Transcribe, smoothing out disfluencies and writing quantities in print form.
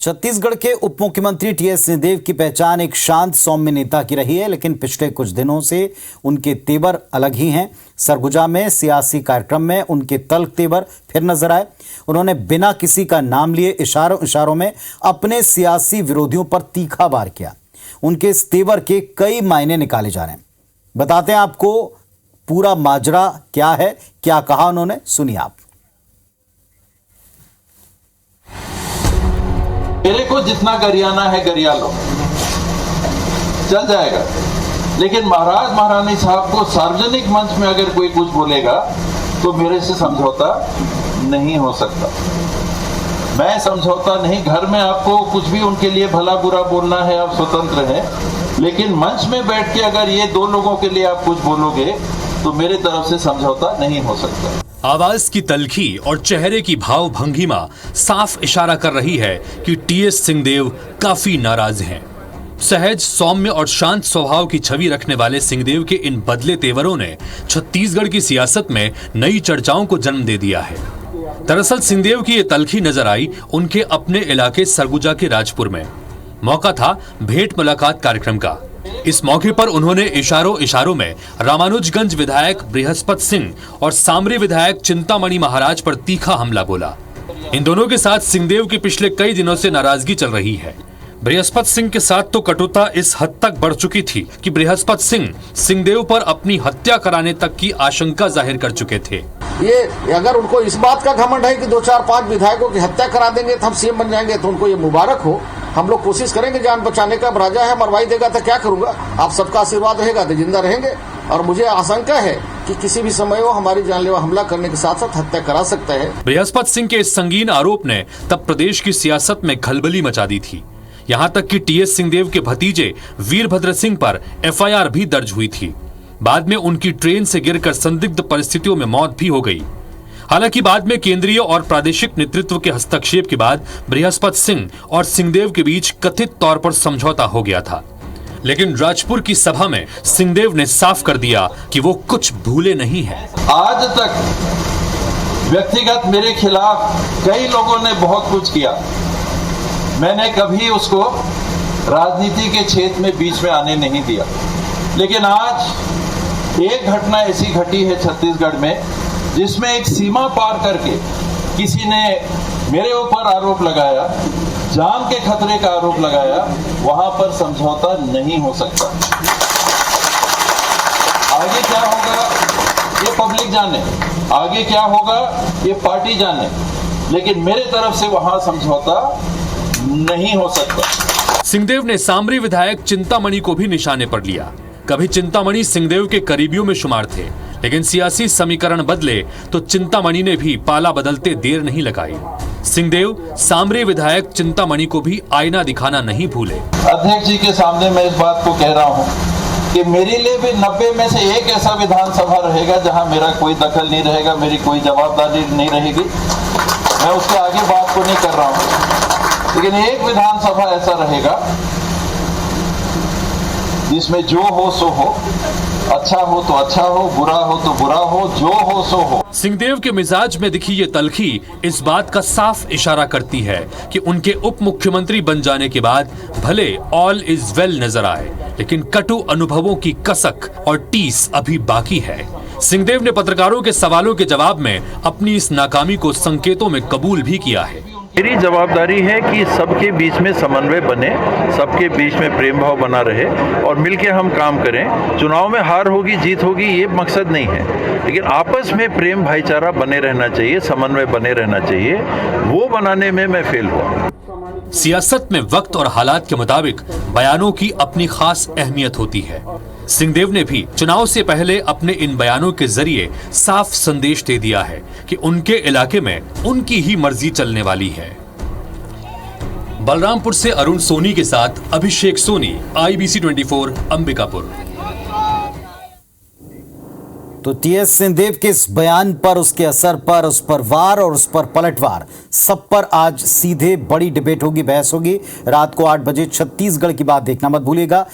छत्तीसगढ़ के उप मुख्यमंत्री टीएस सिंहदेव की पहचान एक शांत सौम्य नेता की रही है, लेकिन पिछले कुछ दिनों से उनके तेवर अलग ही हैं। सरगुजा में सियासी कार्यक्रम में उनके तल्ख तेवर फिर नजर आए। उन्होंने बिना किसी का नाम लिए इशारों में अपने सियासी विरोधियों पर तीखा वार किया। उनके इस तेवर के कई मायने निकाले जा रहे हैं। बताते हैं आपको पूरा माजरा क्या है, क्या कहा उन्होंने, सुनिए आप। मेरे को जितना गरियाना है गरिया लो, चल जाएगा। लेकिन महाराज महारानी साहब को सार्वजनिक मंच में अगर कोई कुछ बोलेगा तो मेरे से समझौता नहीं हो सकता। मैं समझौता नहीं, घर में आपको कुछ भी उनके लिए भला बुरा बोलना है, आप स्वतंत्र हैं। लेकिन मंच में बैठ के अगर ये दो लोगों के लिए आप कुछ बोलोगे तो मेरे तरफ से समझौता नहीं हो सकता। आवाज की तल्खी और चेहरे की भाव भंगिमा साफ इशारा कर रही है कि टीएस सिंहदेव काफी नाराज हैं। सहज, सौम्य और शांत स्वभाव की छवि रखने वाले सिंहदेव के इन बदले तेवरों ने छत्तीसगढ़ की सियासत में नई चर्चाओं को जन्म दे दिया है। दरअसल सिंहदेव की ये तल्खी नजर आई उनके अपने इलाके सरगुजा के राजपुर में। मौका था भेंट मुलाकात कार्यक्रम का। इस मौके पर उन्होंने इशारों में रामानुजगंज विधायक बृहस्पति सिंह और सामरी विधायक चिंतामणि महाराज पर तीखा हमला बोला। इन दोनों के साथ सिंहदेव की पिछले कई दिनों से नाराजगी चल रही है। बृहस्पति सिंह के साथ तो कटुता इस हद तक बढ़ चुकी थी कि बृहस्पति सिंह सिंहदेव पर अपनी हत्या कराने तक की आशंका जाहिर कर चुके थे। ये अगर उनको इस बात का घमंड है कि 2, 4, 5 विधायकों की हत्या करा देंगे तो हम सीएम बन जाएंगे, तो उनको ये मुबारक हो। हम लोग कोशिश करेंगे जान बचाने का। राजा है, मरवाई देगा तो क्या करूंगा। आप सबका आशीर्वाद रहेगा तो जिंदा रहेंगे। और मुझे आशंका है कि किसी भी समय वो हमारी जानलेवा हमला करने के साथ साथ हत्या करा सकता है। बृहस्पति सिंह के इस संगीन आरोप ने तब प्रदेश की सियासत में खलबली मचा दी थी। यहाँ तक कि टीएस सिंहदेव के भतीजे वीरभद्र सिंह पर एफआईआर भी दर्ज हुई थी। बाद में उनकी ट्रेन से गिरकर संदिग्ध परिस्थितियों में मौत भी हो गई। हालांकि बाद में केंद्रीय और प्रादेशिक नेतृत्व के हस्तक्षेप के बाद बृहस्पति सिंह और सिंहदेव के बीच कथित तौर पर समझौता हो गया था। लेकिन राजपुर की सभा में सिंहदेव ने साफ कर दिया कि वो कुछ भूले नहीं हैं। आज तक व्यक्तिगत मेरे खिलाफ कई लोगों ने बहुत कुछ किया। मैंने कभी उसको राजनीति के क्षेत्र में बीच में आने नहीं दिया। लेकिन आज एक घटना ऐसी घटी है छत्तीसगढ़ में जिसमें एक सीमा पार करके किसी ने मेरे ऊपर आरोप लगाया, जान के खतरे का आरोप लगाया। वहां पर समझौता नहीं हो सकता। आगे क्या होगा ये पब्लिक जाने, आगे क्या होगा ये पार्टी जाने, लेकिन मेरे तरफ से वहां समझौता नहीं हो सकता। सिंहदेव ने सामरी विधायक चिंतामणि को भी निशाने पर लिया। कभी चिंतामणि सिंहदेव के करीबियों में शुमार थे, लेकिन सियासी समीकरण बदले तो चिंतामणि ने भी पाला बदलते देर नहीं लगाई। सिंहदेव सामरी विधायक चिंतामणि को भी आईना दिखाना नहीं भूले। अध्यक्ष जी के सामने मैं इस बात को कह रहा हूं कि मेरे लिए भी 90 में से एक ऐसा विधानसभा रहेगा जहां मेरा कोई दखल नहीं रहेगा, मेरी कोई जवाबदारी नहीं रहेगी। मैं उसके आगे बात को नहीं कर रहा हूं, लेकिन एक विधानसभा ऐसा रहेगा जिसमें जो हो सो हो, अच्छा हो तो अच्छा हो, बुरा हो तो बुरा हो, जो हो सो हो। सिंहदेव के मिजाज में दिखी ये तल्खी इस बात का साफ इशारा करती है कि उनके उप मुख्यमंत्री बन जाने के बाद भले ऑल इज वेल नजर आए, लेकिन कटु अनुभवों की कसक और टीस अभी बाकी है। सिंहदेव ने पत्रकारों के सवालों के जवाब में अपनी इस नाकामी को संकेतों में कबूल भी किया है। मेरी जवाबदारी है कि सबके बीच में समन्वय बने, सबके बीच में प्रेम भाव बना रहे और मिलके हम काम करें। चुनाव में हार होगी जीत होगी ये मकसद नहीं है, लेकिन आपस में प्रेम भाईचारा बने रहना चाहिए, समन्वय बने रहना चाहिए। वो बनाने में मैं फेल हुआ। सियासत में वक्त और हालात के मुताबिक बयानों की अपनी खास अहमियत होती है। सिंहदेव ने भी चुनाव से पहले अपने इन बयानों के जरिए साफ संदेश दे दिया है कि उनके इलाके में उनकी ही मर्जी चलने वाली है। बलरामपुर से अरुण सोनी के साथ अभिषेक सोनी, IBC 24, अंबिकापुर। तो टीएस सिंहदेव के इस बयान पर, उसके असर पर, उस पर वार और उस पर पलटवार, सब पर आज सीधे बड़ी डिबेट होगी, बहस होगी। रात को 8 बजे छत्तीसगढ़ की बात देखना मत भूलिएगा।